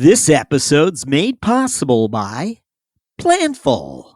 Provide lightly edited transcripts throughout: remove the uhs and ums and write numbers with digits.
This episode's made possible by Planful.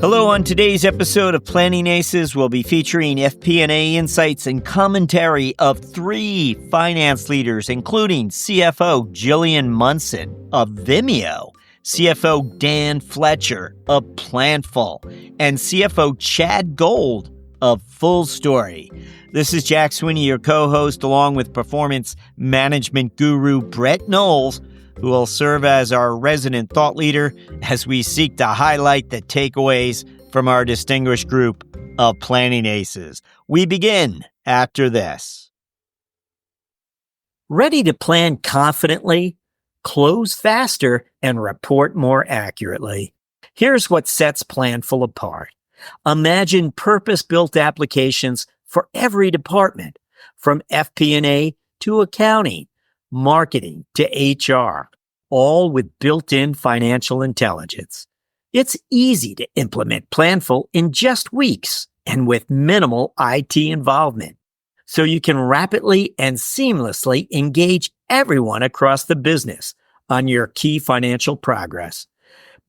Hello, on today's episode of Planning Aces, we'll be featuring FP&A insights and commentary of 3 finance leaders, including CFO Jillian Munson of Vimeo, CFO Dan Fletcher of Planful, and CFO Chad Gold of FullStory. This is Jack Sweeney, your co-host, along with performance management guru Brett Knowles, who will serve as our resident thought leader as we seek to highlight the takeaways from our distinguished group of planning aces. We begin after this. Ready to plan confidently, close faster, and report more accurately? Here's what sets Planful apart. Imagine purpose-built applications for every department, from FP&A to accounting, marketing to HR, all with built-in financial intelligence. It's easy to implement Planful in just weeks and with minimal IT involvement, so you can rapidly and seamlessly engage everyone across the business on your key financial progress.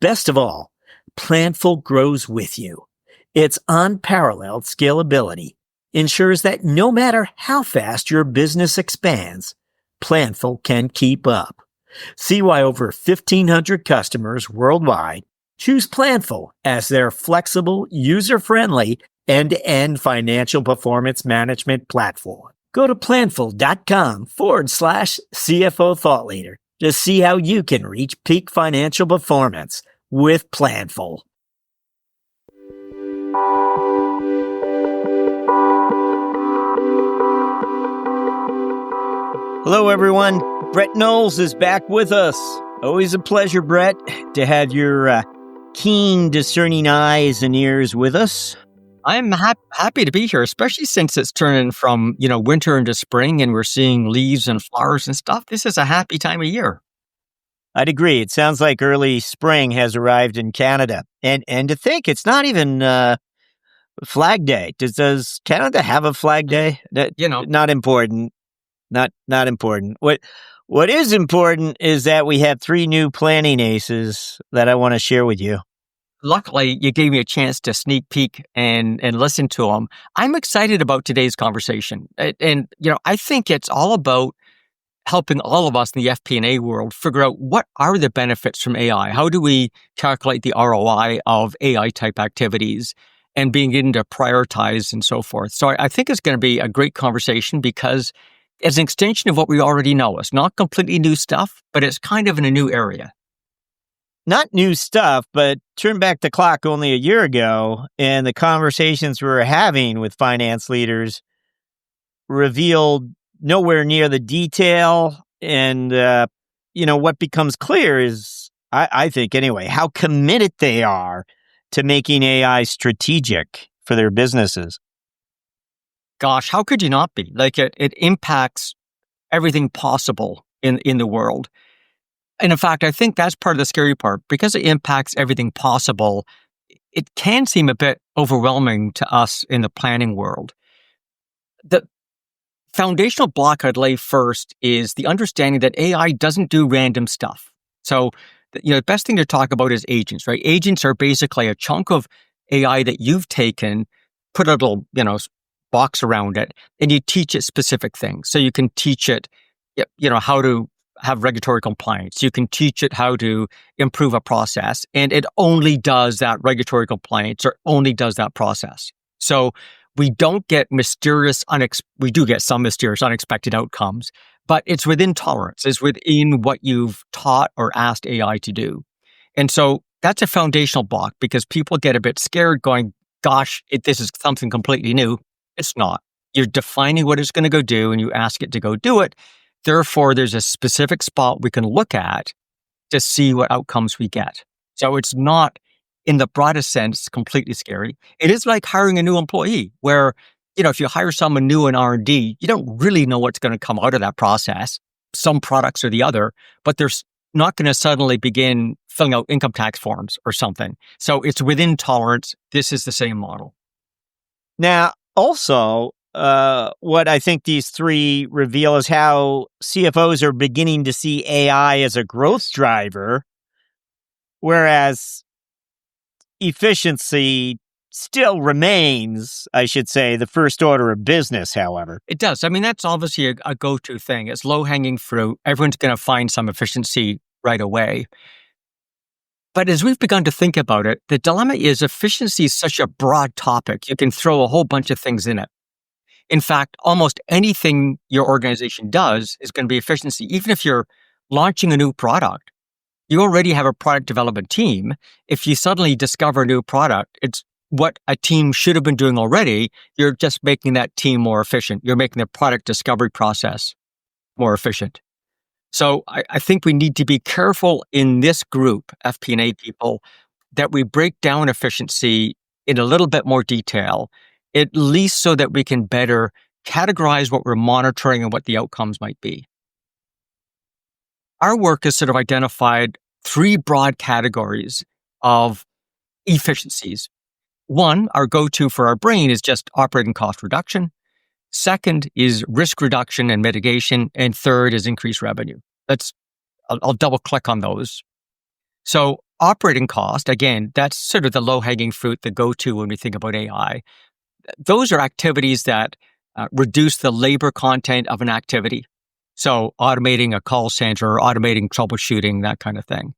Best of all, Planful grows with you. Its unparalleled scalability ensures that no matter how fast your business expands, Planful can keep up. See why over 1,500 customers worldwide choose Planful as their flexible, user-friendly, end-to-end financial performance management platform. Go to planful.com/CFO Thought Leader to see how you can reach peak financial performance with Planful. Hello, everyone. Brett Knowles is back with us. Always a pleasure, Brett, to have your keen, discerning eyes and ears with us. I'm happy to be here, especially since it's turning from, winter into spring and we're seeing leaves and flowers and stuff. This is a happy time of year. I'd agree. It sounds like early spring has arrived in Canada. And to think it's not even Flag Day. Does Canada have a Flag Day? Not important. Not important. What is important is that we have 3 new planning aces that I want to share with you. Luckily, you gave me a chance to sneak peek and listen to them. I'm excited about today's conversation. And I think it's all about helping all of us in the FP&A world figure out what are the benefits from AI? How do we calculate the ROI of AI type activities and being to prioritize and so forth? So I think it's going to be a great conversation because it's an extension of what we already know. It's not completely new stuff, but it's kind of in a new area. Not new stuff, but turn back the clock only a year ago, and the conversations we were having with finance leaders revealed nowhere near the detail. And, what becomes clear is, I think anyway, how committed they are to making AI strategic for their businesses. Gosh, how could you not be? Like it impacts everything possible in the world. And in fact, I think that's part of the scary part. Because it impacts everything possible, it can seem a bit overwhelming to us in the planning world. The foundational block I'd lay first is the understanding that AI doesn't do random stuff. So, the best thing to talk about is agents, right? Agents are basically a chunk of AI that you've taken, put a little, box around it, and you teach it specific things. So you can teach it, how to have regulatory compliance. You can teach it how to improve a process, and it only does that regulatory compliance or only does that process. So we don't get we do get some mysterious unexpected outcomes, but it's within tolerance. It's within what you've taught or asked AI to do. And so that's a foundational block because people get a bit scared going, gosh, this is something completely new. It's not. You're defining what it's going to go do and you ask it to go do it. Therefore, there's a specific spot we can look at to see what outcomes we get. So it's not, in the broadest sense, completely scary. It is like hiring a new employee where, if you hire someone new in R&D, you don't really know what's going to come out of that process, some products or the other, but they're not going to suddenly begin filling out income tax forms or something. So it's within tolerance. This is the same model. Now, also, what I think these three reveal is how CFOs are beginning to see AI as a growth driver, whereas efficiency still remains, I should say, the first order of business, however. It does. I mean, that's obviously a go-to thing. It's low-hanging fruit. Everyone's going to find some efficiency right away. But as we've begun to think about it, the dilemma is efficiency is such a broad topic. You can throw a whole bunch of things in it. In fact, almost anything your organization does is going to be efficiency. Even if you're launching a new product, you already have a product development team. If you suddenly discover a new product, it's what a team should have been doing already. You're just making that team more efficient. You're making the product discovery process more efficient. So I think we need to be careful in this group, FP&A people, that we break down efficiency in a little bit more detail, at least so that we can better categorize what we're monitoring and what the outcomes might be. Our work has sort of identified three broad categories of efficiencies. One, our go-to for our brain is just operating cost reduction. Second is risk reduction and mitigation. And third is increased revenue. I'll double click on those. So operating cost, again, that's sort of the low-hanging fruit, the go-to when we think about AI. Those are activities that reduce the labor content of an activity. So automating a call center, automating troubleshooting, that kind of thing.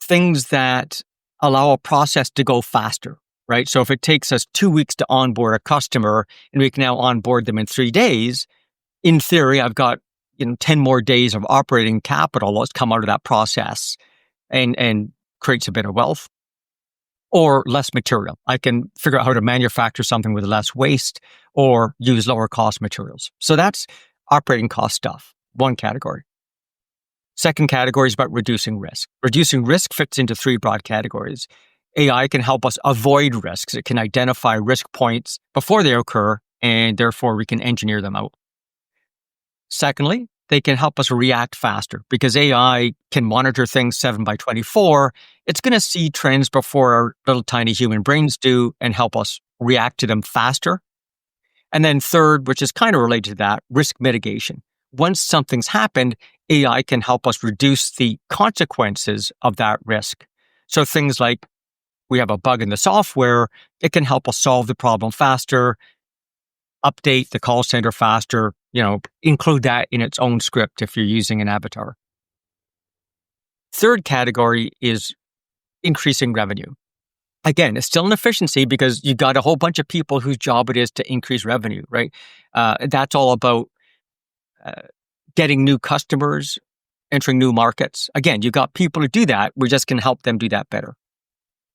Things that allow a process to go faster, right? So if it takes us 2 weeks to onboard a customer and we can now onboard them in 3 days, in theory, I've got 10 more days of operating capital that's come out of that process and creates a bit of wealth. Or less material. I can figure out how to manufacture something with less waste or use lower cost materials. So that's operating cost stuff, one category. Second category is about reducing risk. Reducing risk fits into three broad categories. AI can help us avoid risks. It can identify risk points before they occur, and therefore we can engineer them out. Secondly, they can help us react faster because AI can monitor things 7/24. It's going to see trends before our little tiny human brains do and help us react to them faster. And then third, which is kind of related to that, risk mitigation. Once something's happened, AI can help us reduce the consequences of that risk. So things like we have a bug in the software, it can help us solve the problem faster, update the call center faster, include that in its own script if you're using an avatar. Third category is increasing revenue. Again, it's still an efficiency because you got a whole bunch of people whose job it is to increase revenue, right? That's all about getting new customers, entering new markets. Again, you got people who do that. We just can help them do that better.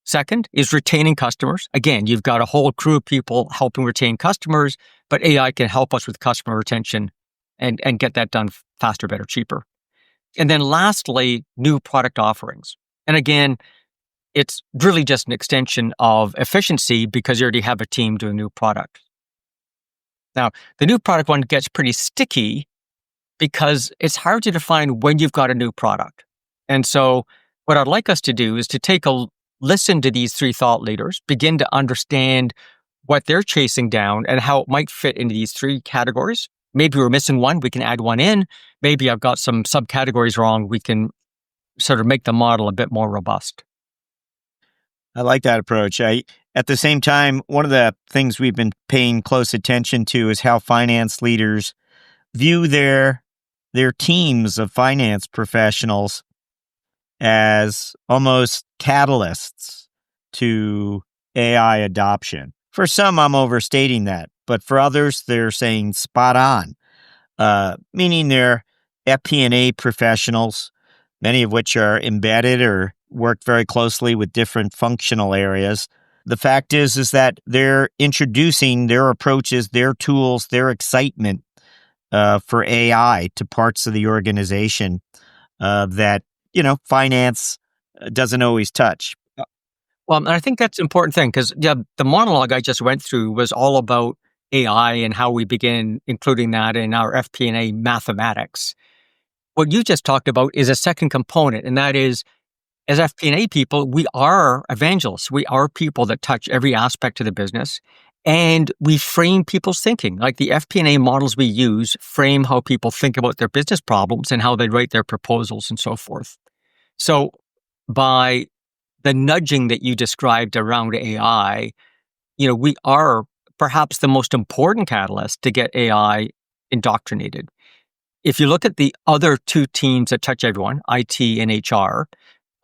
Second is retaining customers. Again, you've got a whole crew of people helping retain customers, but AI can help us with customer retention and get that done faster, better, cheaper. And then lastly, new product offerings. And again, it's really just an extension of efficiency because you already have a team doing new products. Now, the new product one gets pretty sticky because it's hard to define when you've got a new product. And so what I'd like us to do is to take a listen to these three thought leaders, begin to understand what they're chasing down and how it might fit into these three categories. Maybe we're missing one, we can add one in. Maybe I've got some subcategories wrong, we can sort of make the model a bit more robust. I like that approach. At the same time, one of the things we've been paying close attention to is how finance leaders view their teams of finance professionals as almost catalysts to AI adoption. For some, I'm overstating that, but for others, they're saying spot on, meaning they're FP&A professionals, many of which are embedded or work very closely with different functional areas. The fact is that they're introducing their approaches, their tools, their excitement for AI to parts of the organization that finance doesn't always touch. Well, and I think that's an important thing because the monologue I just went through was all about AI and how we begin including that in our FP&A mathematics. What you just talked about is a second component, and that is, as FP&A people, we are evangelists. We are people that touch every aspect of the business, And we frame people's thinking. Like the FP&A models we use frame how people think about their business problems and how they write their proposals and so forth. So by the nudging that you described around AI, we are perhaps the most important catalyst to get AI indoctrinated. If you look at the other two teams that touch everyone, IT and HR,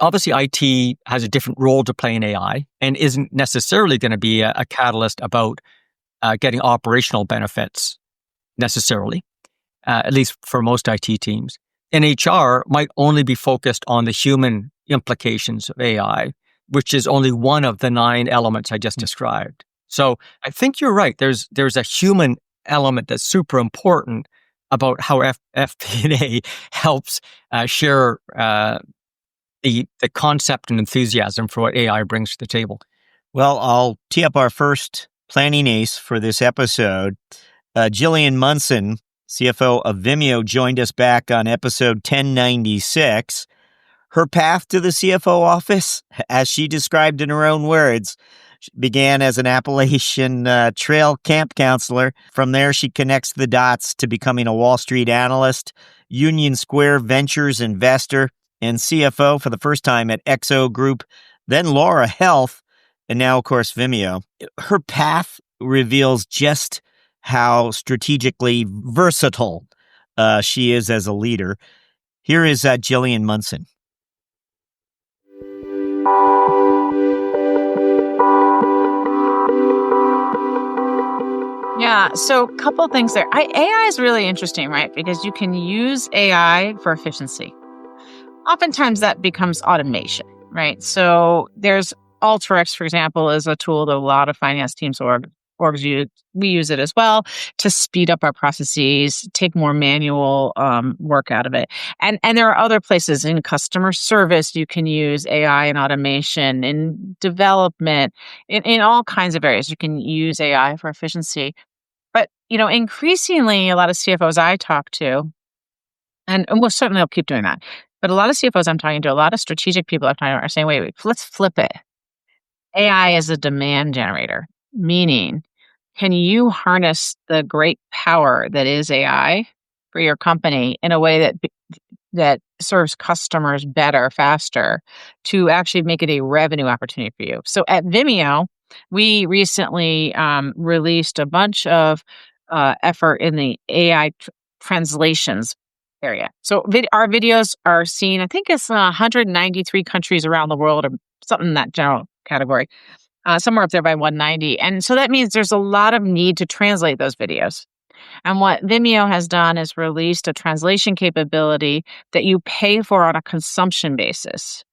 obviously IT has a different role to play in AI and isn't necessarily going to be a catalyst about getting operational benefits necessarily, at least for most IT teams. And HR might only be focused on the human implications of AI, which is only one of the 9 elements I just described. So I think you're right. There's a human element that's super important about how FP&A helps share the concept and enthusiasm for what AI brings to the table. Well, I'll tee up our first planning ace for this episode. Jillian Munson, CFO of Vimeo, joined us back on episode 1096. Her path to the CFO office, as she described in her own words, began as an Appalachian Trail camp counselor. From there, she connects the dots to becoming a Wall Street analyst, Union Square Ventures investor, and CFO for the first time at XO Group, then Laura Health, and now, of course, Vimeo. Her path reveals just how strategically versatile she is as a leader. Here is Jillian Munson. Yeah, so a couple things there. AI is really interesting, right? Because you can use AI for efficiency. Oftentimes that becomes automation, right? So there's Alteryx, for example, is a tool that a lot of finance teams orgs use. We use it as well to speed up our processes, take more manual work out of it. And there are other places in customer service you can use AI and automation, in development, in all kinds of areas you can use AI for efficiency. But, increasingly a lot of CFOs I talk to, and we'll certainly I'll keep doing that, but a lot of CFOs I'm talking to, a lot of strategic people I'm talking to are saying, wait, let's flip it. AI is a demand generator, meaning, can you harness the great power that is AI for your company in a way that serves customers better, faster, to actually make it a revenue opportunity for you? So at Vimeo, we recently released a bunch of effort in the AI translations area. So our videos are seen, I think it's 193 countries around the world, or something in that general category, somewhere up there by 190. And so that means there's a lot of need to translate those videos. And what Vimeo has done is released a translation capability that you pay for on a consumption basis,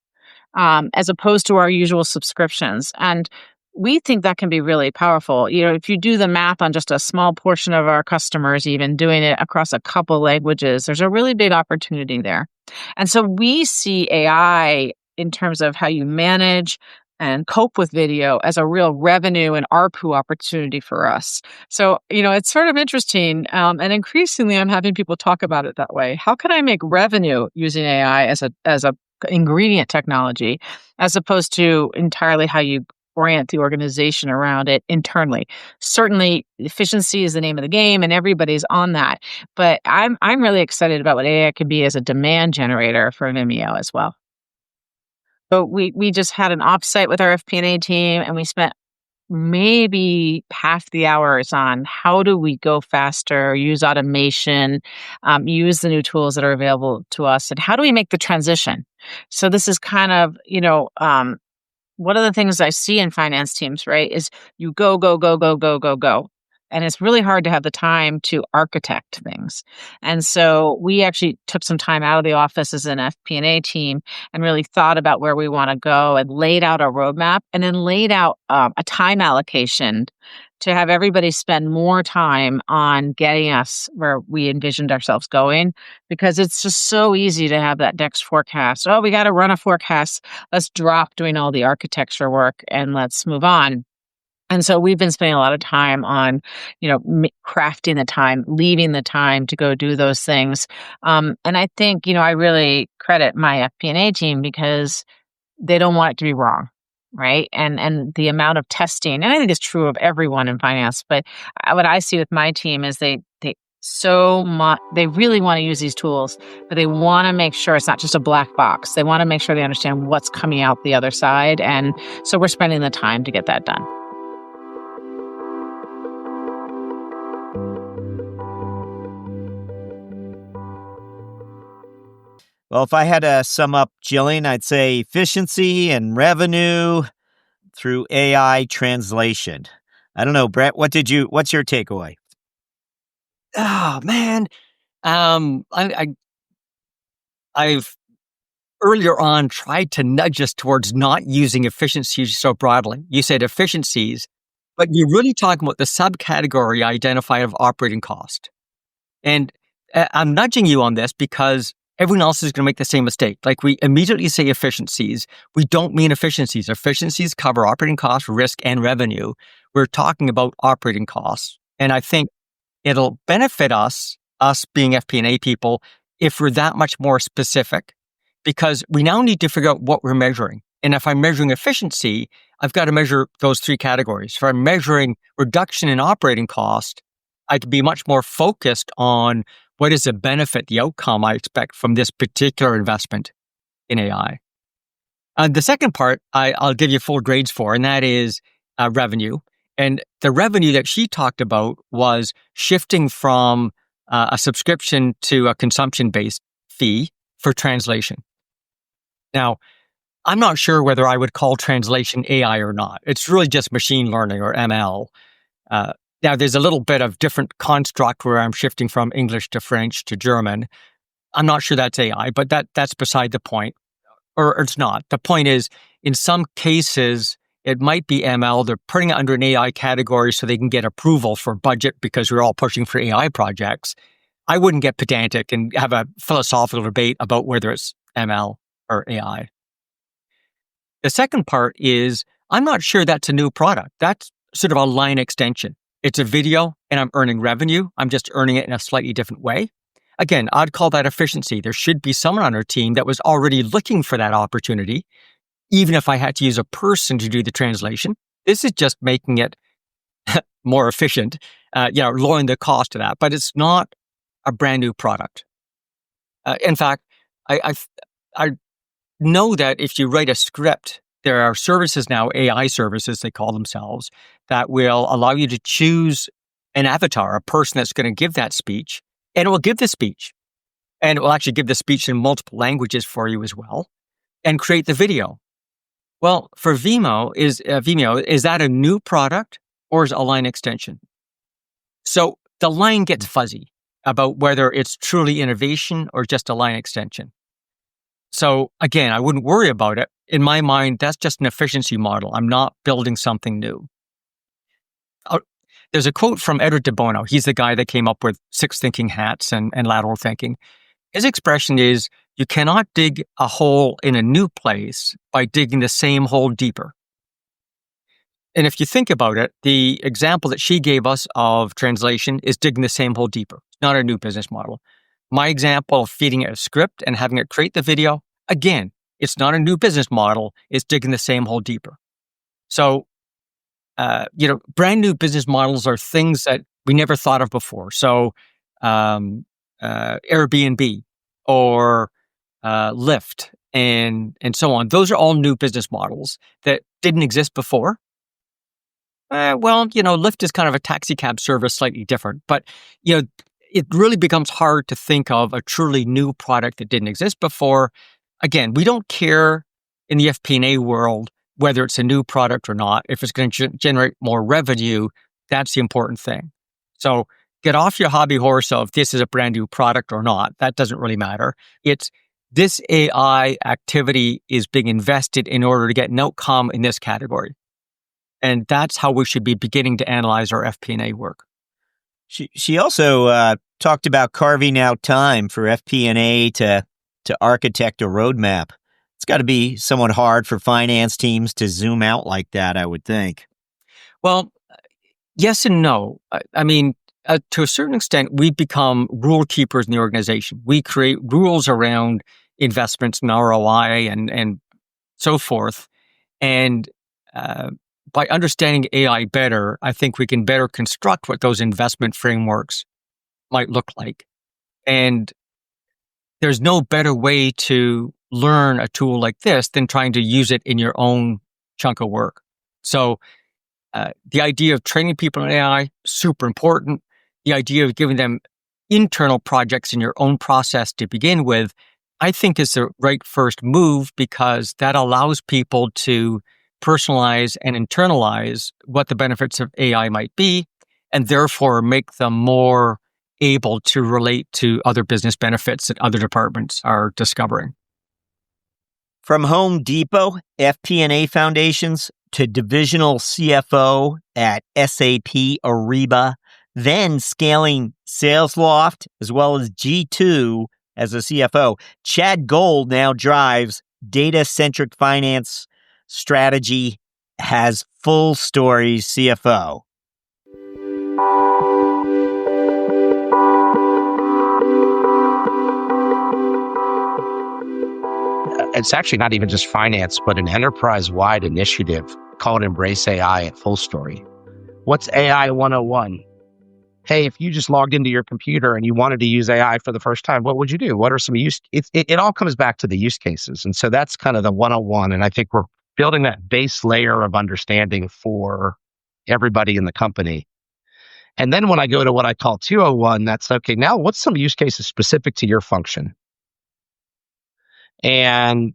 as opposed to our usual subscriptions. And we think that can be really powerful. If you do the math on just a small portion of our customers, even doing it across a couple languages, there's a really big opportunity there. And so we see AI in terms of how you manage and cope with video as a real revenue and ARPU opportunity for us. So, it's sort of interesting. And increasingly, I'm having people talk about it that way. How can I make revenue using AI as a ingredient technology, as opposed to entirely how you orient the organization around it internally? Certainly, efficiency is the name of the game, and everybody's on that. But I'm really excited about what AI can be as a demand generator for Vimeo as well. So we just had an offsite with our FP&A team, and we spent maybe half the hours on how do we go faster, use automation, use the new tools that are available to us, and how do we make the transition? So this is kind of, one of the things I see in finance teams, right, is you go, go, go, go, go, go, go. And it's really hard to have the time to architect things. And so we actually took some time out of the office as an FP&A team and really thought about where we want to go, and laid out a roadmap, and then laid out a time allocation to have everybody spend more time on getting us where we envisioned ourselves going, because it's just so easy to have that next forecast. Oh, we got to run a forecast. Let's drop doing all the architecture work and let's move on. And so we've been spending a lot of time on, crafting the time, leaving the time to go do those things. And I think, I really credit my FP&A team because they don't want it to be wrong. right? And the amount of testing, and I think it's true of everyone in finance, but what I see with my team is they really want to use these tools, but they want to make sure it's not just a black box. They want to make sure they understand what's coming out the other side. And so we're spending the time to get that done. Well, if I had to sum up, Jillian, I'd say efficiency and revenue through AI translation. I don't know, Brett, what's your takeaway? Oh man, I've earlier on tried to nudge us towards not using efficiencies so broadly. You said efficiencies, but you're really talking about the subcategory identified of operating cost. And I'm nudging you on this because everyone else is going to make the same mistake. Like we immediately say efficiencies. We don't mean efficiencies. Efficiencies cover operating costs, risk, and revenue. We're talking about operating costs. And I think it'll benefit us being FP&A people, if we're that much more specific, because we now need to figure out what we're measuring. And if I'm measuring efficiency, I've got to measure those three categories. If I'm measuring reduction in operating cost, I could be much more focused on what is the benefit, the outcome I expect from this particular investment in AI. The second part, I'll give you full grades for, and that is revenue. And the revenue that she talked about was shifting from a subscription to a consumption-based fee for translation. Now, I'm not sure whether I would call translation AI or not. It's really just machine learning or ML. Now, there's a little bit of different construct where I'm shifting from English to French to German. I'm not sure that's AI, but that's beside the point, or it's not. The point is, in some cases, it might be ML. They're putting it under an AI category so they can get approval for budget because we're all pushing for AI projects. I wouldn't get pedantic and have a philosophical debate about whether it's ML or AI. The second part is, I'm not sure that's a new product. That's sort of a line extension. It's a video and I'm earning revenue. I'm just earning it in a slightly different way. Again, I'd call that efficiency. There should be someone on our team that was already looking for that opportunity, even if I had to use a person to do the translation. This is just making it more efficient, lowering the cost of that, but it's not a brand new product. In fact, I know that if you write a script, there are services now, AI services, they call themselves, that will allow you to choose an avatar, a person that's going to give that speech, and it will give the speech. And it will actually give the speech in multiple languages for you as well, and create the video. Well, for Vimeo, is that a new product or is it a line extension? So the line gets fuzzy about whether it's truly innovation or just a line extension. So again, I wouldn't worry about it. In my mind, that's just an efficiency model. I'm not building something new. There's a quote from Edward de Bono. He's the guy that came up with 6 thinking hats and lateral thinking. His expression is, you cannot dig a hole in a new place by digging the same hole deeper. And if you think about it, the example that she gave us of translation is digging the same hole deeper. It's not a new business model. My example of feeding it a script and having it create the video, again, it's not a new business model. It's digging the same hole deeper. So, brand new business models are things that we never thought of before. So, Airbnb or Lyft and so on. Those are all new business models that didn't exist before. Lyft is kind of a taxi cab service, slightly different, but it really becomes hard to think of a truly new product that didn't exist before. Again, we don't care in the FP&A world whether it's a new product or not. If it's going to generate more revenue, that's the important thing. So get off your hobby horse of this is a brand new product or not. That doesn't really matter. It's this AI activity is being invested in order to get an outcome in this category. And that's how we should be beginning to analyze our FP&A work. She also talked about carving out time for FP&A to architect a roadmap. It's got to be somewhat hard for finance teams to zoom out like that, I would think. Well, yes and no. I mean, to a certain extent, we become rule keepers in the organization. We create rules around investments and ROI and so forth. And by understanding AI better, I think we can better construct what those investment frameworks might look like. And there's no better way to learn a tool like this than trying to use it in your own chunk of work. So the idea of training people in AI, super important. The idea of giving them internal projects in your own process to begin with, I think is the right first move because that allows people to personalize and internalize what the benefits of AI might be, and therefore make them more able to relate to other business benefits that other departments are discovering. From Home Depot, FP&A foundations, to divisional CFO at SAP Ariba, then scaling SalesLoft as well as G2 as a CFO, Chad Gold now drives data-centric finance strategy as FullStory CFO. It's actually not even just finance, but an enterprise-wide initiative called Embrace AI at FullStory. What's AI 101? Hey, if you just logged into your computer and you wanted to use AI for the first time, what would you do? What are some it all comes back to the use cases. And so that's kind of the 101. And I think we're building that base layer of understanding for everybody in the company. And then when I go to what I call 201, that's okay, now what's some use cases specific to your function? And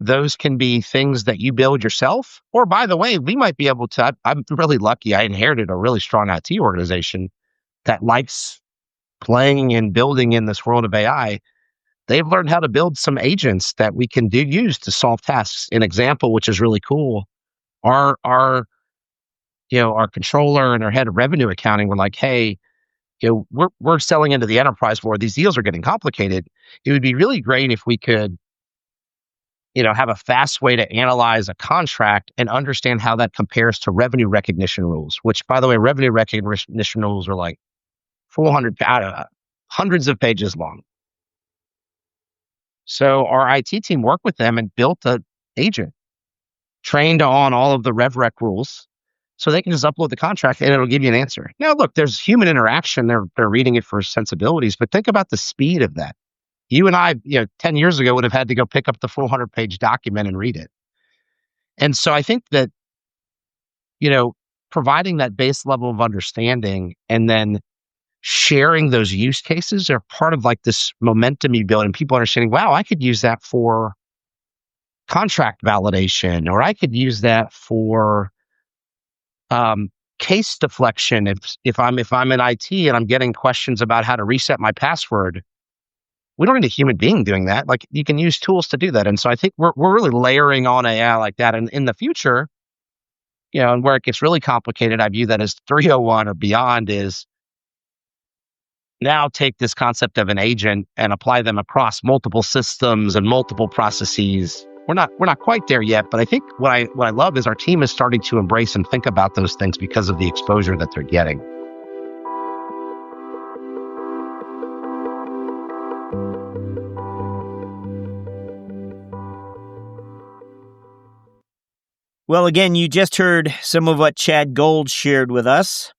those can be things that you build yourself. Or by the way, we might be able to, I'm really lucky. I inherited a really strong IT organization that likes playing and building in this world of AI. They've learned how to build some agents that we can use to solve tasks. An example, which is really cool, our controller and our head of revenue accounting were like, hey, we're selling into the enterprise world. These deals are getting complicated. It would be really great if we could have a fast way to analyze a contract and understand how that compares to revenue recognition rules, which, by the way, revenue recognition rules are like 400, hundreds of pages long. So our IT team worked with them and built an agent trained on all of the rev rec rules so they can just upload the contract and it'll give you an answer. Now, look, there's human interaction. They're reading it for sensibilities, but think about the speed of that. You and I, 10 years ago would have had to go pick up the 400-page document and read it. And so I think that, providing that base level of understanding and then sharing those use cases are part of like this momentum you build and people understanding, wow, I could use that for contract validation, or I could use that for case deflection. If I'm in IT and I'm getting questions about how to reset my password, we don't need a human being doing that. Like, you can use tools to do that. And so I think we're really layering on AI like that. And in the future, and where it gets really complicated, I view that as 301 or beyond, is now take this concept of an agent and apply them across multiple systems and multiple processes. We're not quite there yet, but I think what I love is our team is starting to embrace and think about those things because of the exposure that they're getting. Well, again, you just heard some of what Chad Gold shared with us.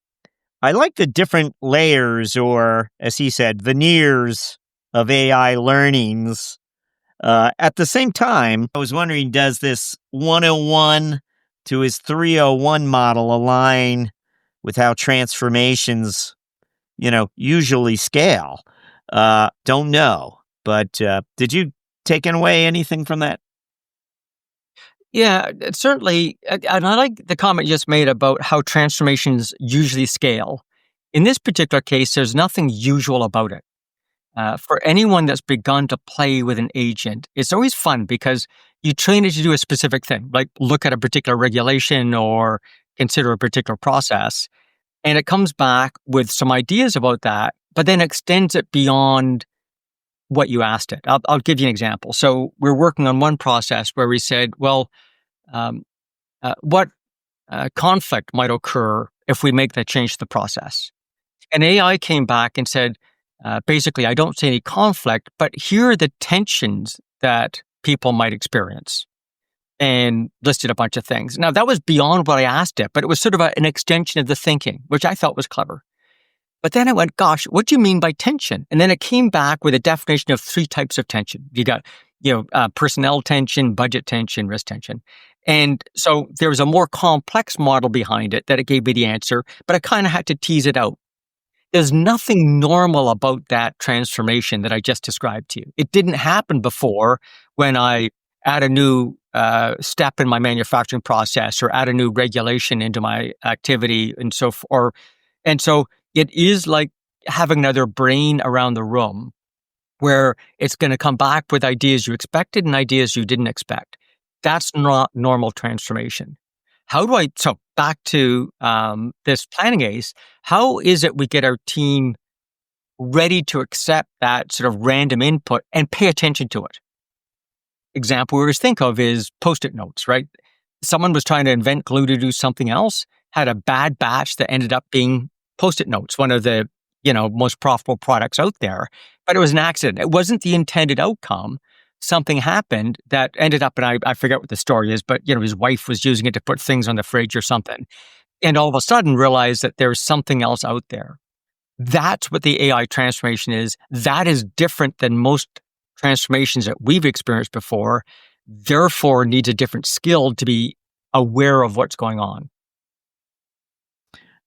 I like the different layers, or as he said, veneers of AI learnings. At the same time, I was wondering, does this 101 to his 301 model align with how transformations, usually scale? Don't know. But did you take away anything from that? Yeah, certainly. And I like the comment you just made about how transformations usually scale. In this particular case, there's nothing usual about it. For anyone that's begun to play with an agent, it's always fun because you train it to do a specific thing, like look at a particular regulation or consider a particular process. And it comes back with some ideas about that, but then extends it beyond what you asked it. I'll give you an example. So we're working on one process where we said, well, what conflict might occur if we make that change to the process? And AI came back and said, basically, I don't see any conflict, but here are the tensions that people might experience. and listed a bunch of things. Now, that was beyond what I asked it, but it was sort of an extension of the thinking, which I thought was clever. But then I went, gosh, what do you mean by tension? And then it came back with a definition of 3 types of tension. You got, personnel tension, budget tension, risk tension. And so there was a more complex model behind it that it gave me the answer, but I kind of had to tease it out. There's nothing normal about that transformation that I just described to you. It didn't happen before when I add a new step in my manufacturing process or add a new regulation into my activity and so forth. And so it is like having another brain around the room where it's going to come back with ideas you expected and ideas you didn't expect. That's not normal transformation. So back to this planning ace, how is it we get our team ready to accept that sort of random input and pay attention to it? Example we always think of is Post-it notes, right? Someone was trying to invent glue to do something else, had a bad batch that ended up being Post-it notes, one of the most profitable products out there, but it was an accident. It wasn't the intended outcome. Something happened that ended up, and I forget what the story is, but his wife was using it to put things on the fridge or something, and all of a sudden realized that there's something else out there. That's what the AI transformation is. That is different than most transformations that we've experienced before, therefore needs a different skill to be aware of what's going on.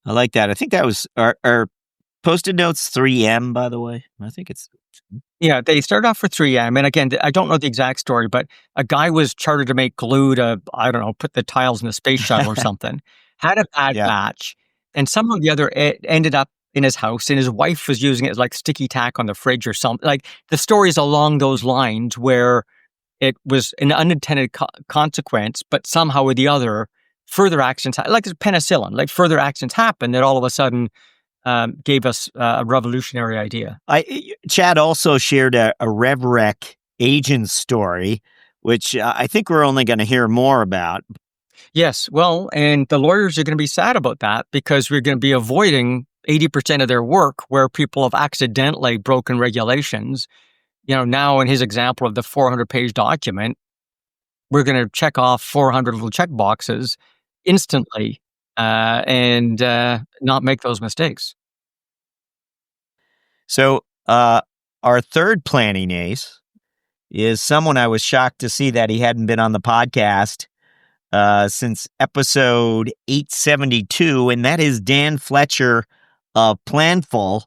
I like that. I think that was our Post-it notes 3M, by the way. I think it's... Yeah, they started off for 3M. And again, I don't know the exact story, but a guy was chartered to make glue to, I don't know, put the tiles in the space shuttle or something, had a bad batch, and somehow the other ended up in his house, and his wife was using it as like sticky tack on the fridge or something. Like the stories along those lines where it was an unintended consequence, but somehow or the other, further accidents, like penicillin, like further accidents happened that all of a sudden gave us a revolutionary idea. Chad also shared a RevRec agent story, which I think we're only going to hear more about. Yes, well, and the lawyers are going to be sad about that because we're going to be avoiding 80% of their work where people have accidentally broken regulations. Now in his example of the 400-page document, we're going to check off 400 little check boxes instantly and not make those mistakes. So our third planning ace is someone I was shocked to see that he hadn't been on the podcast since episode 872, and that is Dan Fletcher of Planful.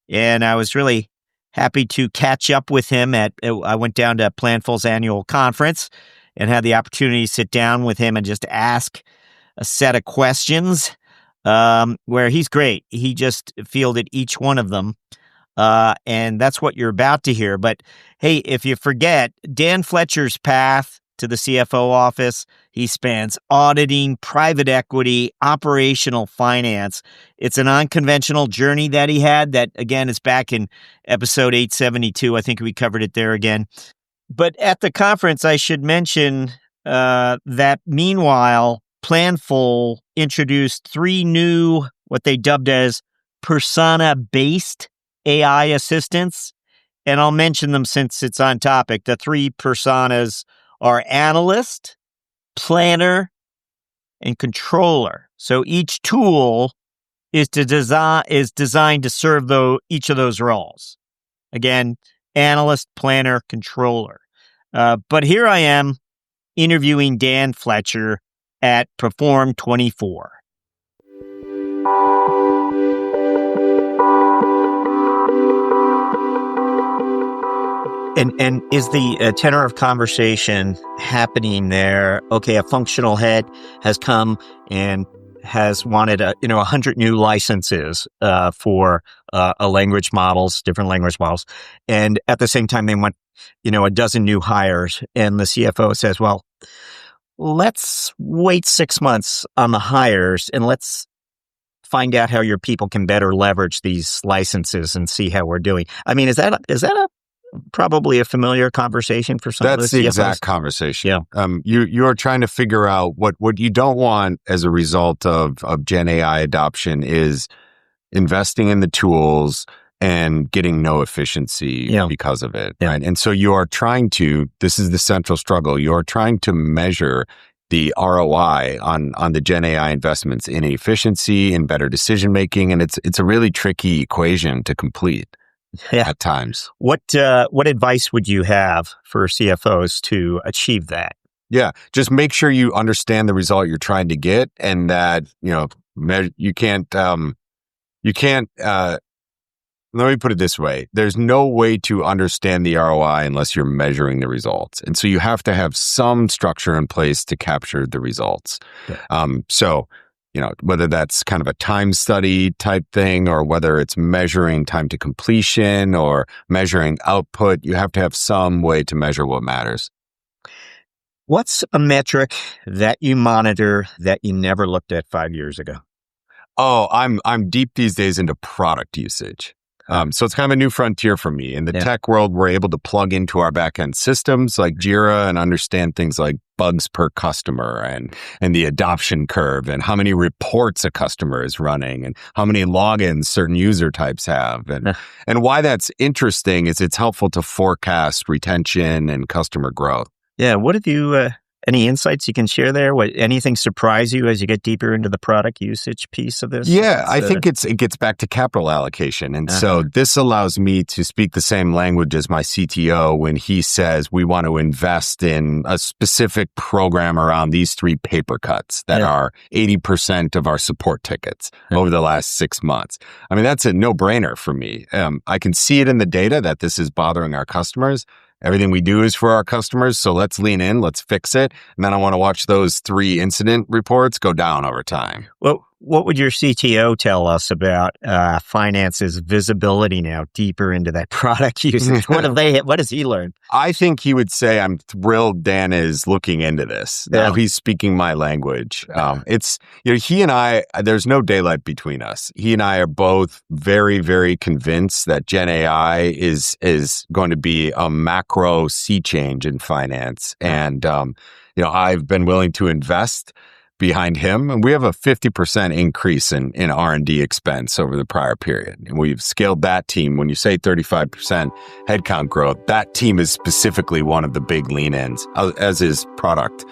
And I was really happy to catch up with him I went down to Planful's annual conference and had the opportunity to sit down with him and just ask a set of questions where he's great. He just fielded each one of them. And that's what you're about to hear. But hey, if you forget, Dan Fletcher's path to the CFO office, he spans auditing, private equity, operational finance. It's an unconventional journey that he had that, again, is back in episode 872. I think we covered it there again. But at the conference, I should mention that meanwhile, Planful introduced 3 new, what they dubbed as persona-based AI assistants. And I'll mention them since it's on topic. The 3 personas are analyst, planner, and controller. So each tool is designed to serve each of those roles. Again, analyst, planner, controller. But here I am interviewing Dan Fletcher at Perform 24. And is the tenor of conversation happening there? Okay, a functional head has come and has wanted 100 new licenses for language models, different language models, and at the same time they want a dozen new hires, and the CFO says, "Well, let's wait 6 months on the hires and let's find out how your people can better leverage these licenses and see how we're doing." I mean, is that probably a familiar conversation for some of the CFOs? That's the exact conversation. Yeah. You're trying to figure out what you don't want as a result of Gen AI adoption is investing in the tools and getting no efficiency Yeah. because of it, Yeah. right? And so you are trying to, this is the central struggle, you are trying to measure the ROI on the Gen AI investments in efficiency and better decision making, and it's a really tricky equation to complete at times. What advice would you have for CFOs to achieve that? Yeah, just make sure you understand the result you're trying to get, and that you can't. Let me put it this way. There's no way to understand the ROI unless you're measuring the results. And so you have to have some structure in place to capture the results. Yeah. So, whether that's kind of a time study type thing, or whether it's measuring time to completion or measuring output, you have to have some way to measure what matters. What's a metric that you monitor that you never looked at 5 years ago? Oh, I'm deep these days into product usage. So it's kind of a new frontier for me. In the tech world, we're able to plug into our backend systems like Jira and understand things like bugs per customer and the adoption curve and how many reports a customer is running and how many logins certain user types have. And why that's interesting is it's helpful to forecast retention and customer growth. Yeah. What have you, any insights you can share there? Anything surprise you as you get deeper into the product usage piece of this? Yeah, I think it gets back to capital allocation. And so this allows me to speak the same language as my CTO when he says we want to invest in a specific program around these 3 paper cuts that are 80% of our support tickets over the last 6 months. I mean, that's a no-brainer for me. I can see it in the data that this is bothering our customers. Everything we do is for our customers, so let's lean in, let's fix it. And then I want to watch those 3 incident reports go down over time. Well, what would your CTO tell us about finance's visibility now deeper into that product usage? What has he learned? I think he would say, I'm thrilled Dan is looking into this. Now he's speaking my language. It's, he and I, there's no daylight between us. He and I are both very, very convinced that Gen AI is going to be a macro sea change in finance. And, I've been willing to invest behind him, and we have a 50% increase in R&D expense over the prior period. And we've scaled that team. When you say 35% headcount growth, that team is specifically one of the big lean-ins, as is product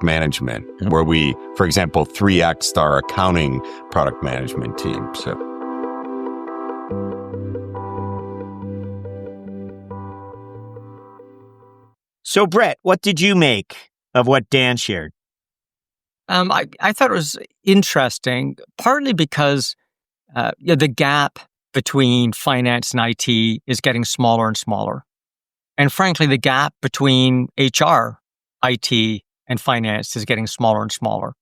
management, where we, for example, 3x our accounting product management team. So Brett, what did you make of what Dan shared? I thought it was interesting, partly because the gap between finance and IT is getting smaller and smaller. And frankly, the gap between HR, IT, and finance is getting smaller and smaller.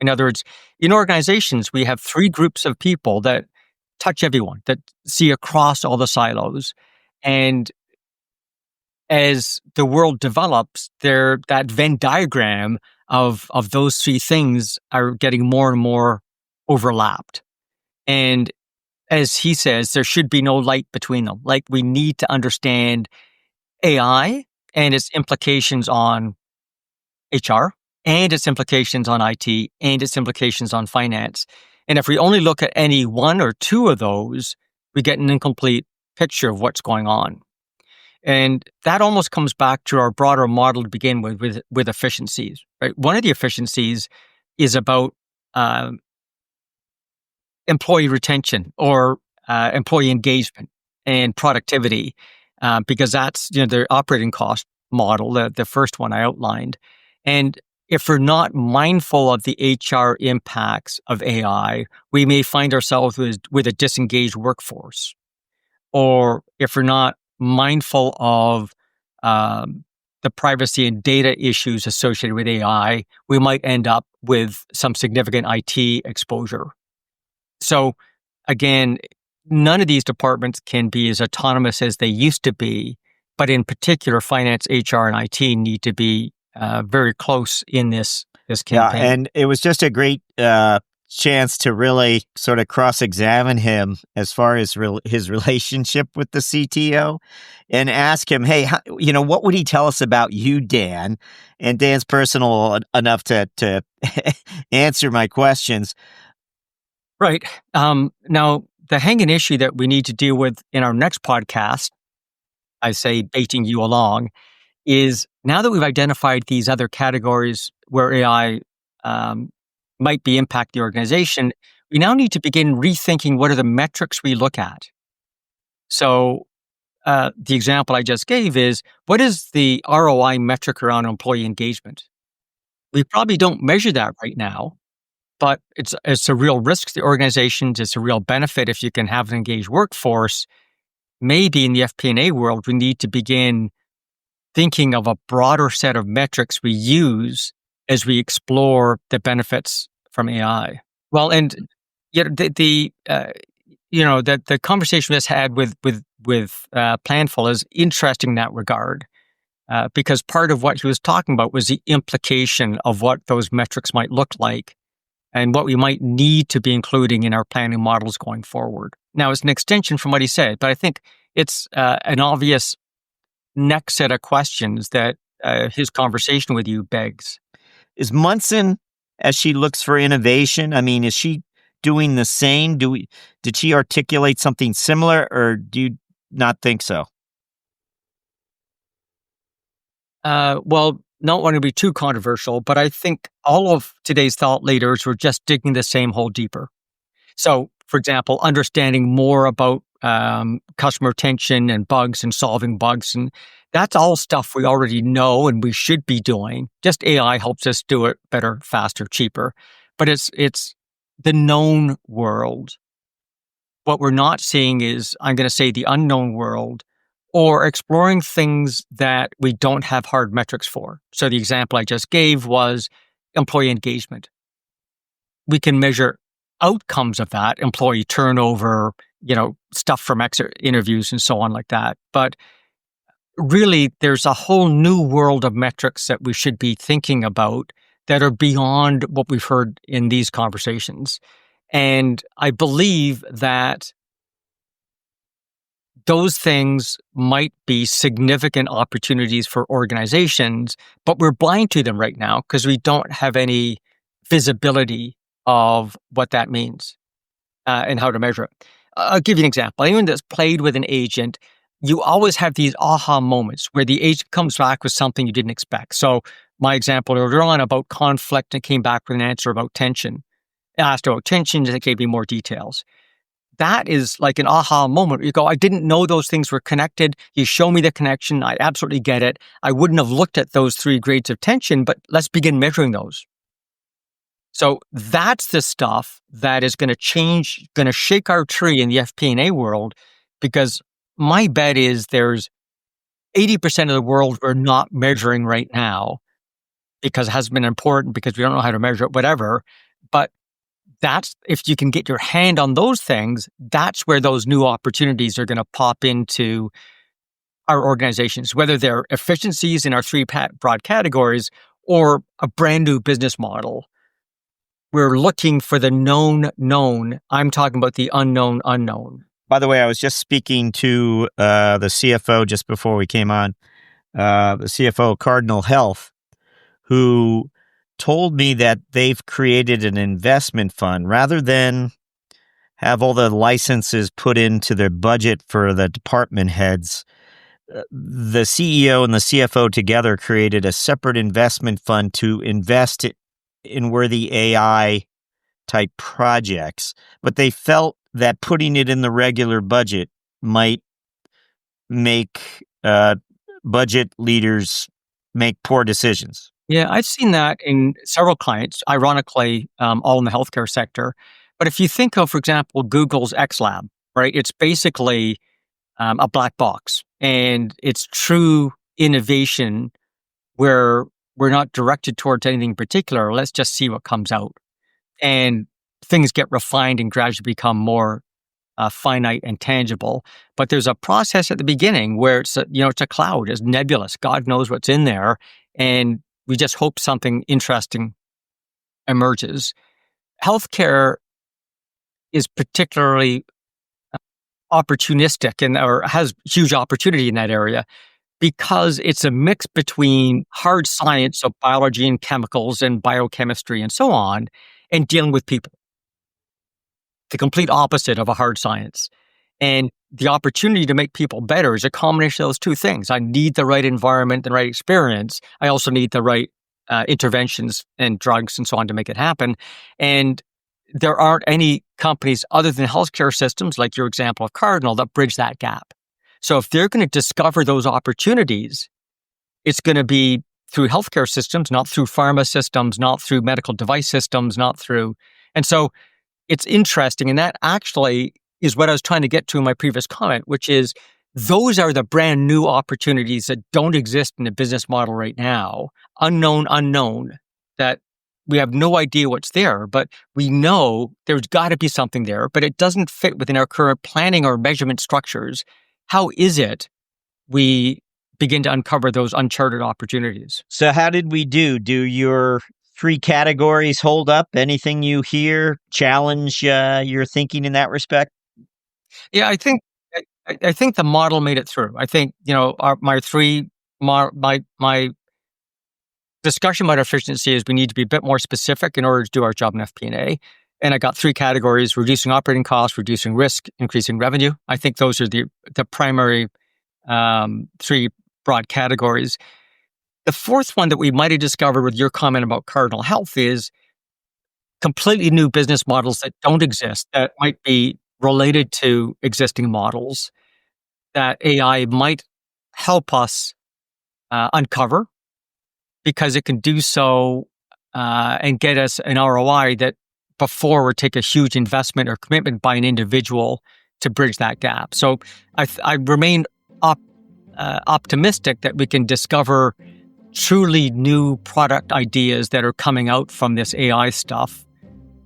In other words, in organizations, we have 3 groups of people that touch everyone, that see across all the silos. And as the world develops, that Venn diagram of those 3 things are getting more and more overlapped. And as he says, there should be no light between them. Like, we need to understand AI and its implications on HR and its implications on IT and its implications on finance. And if we only look at any 1 or 2 of those, we get an incomplete picture of what's going on. And that almost comes back to our broader model to begin with efficiencies, right? One of the efficiencies is about employee retention or employee engagement and productivity, because that's the operating cost model, the first one I outlined. And if we're not mindful of the HR impacts of AI, we may find ourselves with a disengaged workforce. Or if we're not mindful of the privacy and data issues associated with AI, we might end up with some significant IT exposure. So again, none of these departments can be as autonomous as they used to be, but in particular, finance, HR, and IT need to be very close in this campaign. Yeah, and it was just a great chance to really sort of cross-examine him as far as his relationship with the CTO and ask him, hey, what would he tell us about you, Dan? And Dan's personal enough to answer my questions. Right. Now, the hanging issue that we need to deal with in our next podcast, I say baiting you along, is now that we've identified these other categories where AI might be impacting the organization, we now need to begin rethinking what are the metrics we look at. So the example I just gave is, what is the ROI metric around employee engagement? We probably don't measure that right now, but it's a real risk to the organizations. It's a real benefit if you can have an engaged workforce. Maybe in the FP&A world, we need to begin thinking of a broader set of metrics we use as we explore the benefits from AI. Well, and the conversation we just had with Planful is interesting in that regard, because part of what he was talking about was the implication of what those metrics might look like and what we might need to be including in our planning models going forward. Now, it's an extension from what he said, but I think it's an obvious next set of questions that his conversation with you begs. Is Munson, as she looks for innovation, I mean, is she doing the same? Did she articulate something similar, or do you not think so? Well, not want to be too controversial, but I think all of today's thought leaders were just digging the same hole deeper. So, for example, understanding more about customer retention and bugs and solving bugs, and that's all stuff we already know and we should be doing. Just AI helps us do it better, faster, cheaper. But it's the known world. What we're not seeing is, I'm going to say, the unknown world, or exploring things that we don't have hard metrics for. So the example I just gave was employee engagement. We can measure outcomes of that, employee turnover, stuff from exit interviews and so on like that. But really, there's a whole new world of metrics that we should be thinking about that are beyond what we've heard in these conversations. And I believe that those things might be significant opportunities for organizations, but we're blind to them right now because we don't have any visibility of what that means and how to measure it. I'll give you an example. Anyone that's played with an agent, you always have these aha moments where the agent comes back with something you didn't expect. So my example earlier on about conflict, and came back with an answer about tension. I asked about tension, and it gave me more details. That is like an aha moment. You go, I didn't know those things were connected. You show me the connection. I absolutely get it. I wouldn't have looked at those 3 grades of tension, but let's begin measuring those. So that's the stuff that is going to change, going to shake our tree in the FP&A world, because my bet is there's 80% of the world we're not measuring right now because it hasn't been important, because we don't know how to measure it, whatever. But that's, if you can get your hand on those things, that's where those new opportunities are going to pop into our organizations, whether they're efficiencies in our 3 broad categories or a brand new business model. We're looking for the known. I'm talking about the unknown. By the way, I was just speaking to the CFO just before we came on, the CFO of Cardinal Health, who told me that they've created an investment fund rather than have all the licenses put into their budget for the department heads. The CEO and the CFO together created a separate investment fund to invest in worthy AI type projects, but they felt that putting it in the regular budget might make budget leaders make poor decisions. Yeah, I've seen that in several clients, ironically, all in the healthcare sector. But if you think of, for example, Google's X Lab, right? It's basically a black box, and it's true innovation where we're not directed towards anything particular. Let's just see what comes out. And things get refined and gradually become more finite and tangible. But there's a process at the beginning where it's a cloud, it's nebulous. God knows what's in there. And we just hope something interesting emerges. Healthcare is particularly opportunistic or has huge opportunity in that area because it's a mix between hard science of biology and chemicals and biochemistry and so on, and dealing with people. the complete opposite of a hard science. And the opportunity to make people better is a combination of those two things. I need the right environment, the right experience. I also need the right interventions and drugs and so on to make it happen. And there aren't any companies other than healthcare systems, like your example of Cardinal, that bridge that gap. So if they're going to discover those opportunities, it's going to be through healthcare systems, not through pharma systems, not through medical device systems, not through. And so it's interesting. And that actually is what I was trying to get to in my previous comment, which is those are the brand new opportunities that don't exist in the business model right now. Unknown, that we have no idea what's there, but we know there's got to be something there, but it doesn't fit within our current planning or measurement structures. How is it we begin to uncover those uncharted opportunities? So how did we do? Do your 3 categories hold up? Anything you hear challenge your thinking in that respect? Yeah, I think the model made it through. I think, my discussion about efficiency is we need to be a bit more specific in order to do our job in FP&A. And I got 3 categories: reducing operating costs, reducing risk, increasing revenue. I think those are the primary 3 broad categories. The fourth one that we might have discovered with your comment about Cardinal Health is completely new business models that don't exist, that might be related to existing models that AI might help us uncover, because it can do so and get us an ROI that before would take a huge investment or commitment by an individual to bridge that gap. So I remain optimistic that we can discover truly new product ideas that are coming out from this AI stuff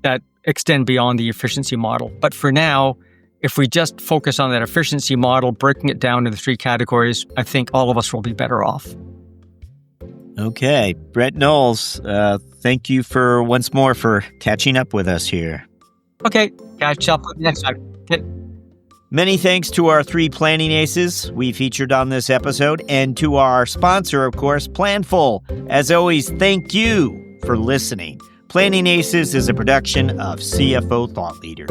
that extend beyond the efficiency model. But for now, if we just focus on that efficiency model, breaking it down into 3 categories, I think all of us will be better off. Okay. Brett Knowles, thank you once more for catching up with us here. Okay. Catch up next time. Okay. Many thanks to our 3 planning aces we featured on this episode, and to our sponsor, of course, Planful. As always, thank you for listening. Planning Aces is a production of CFO Thought Leader.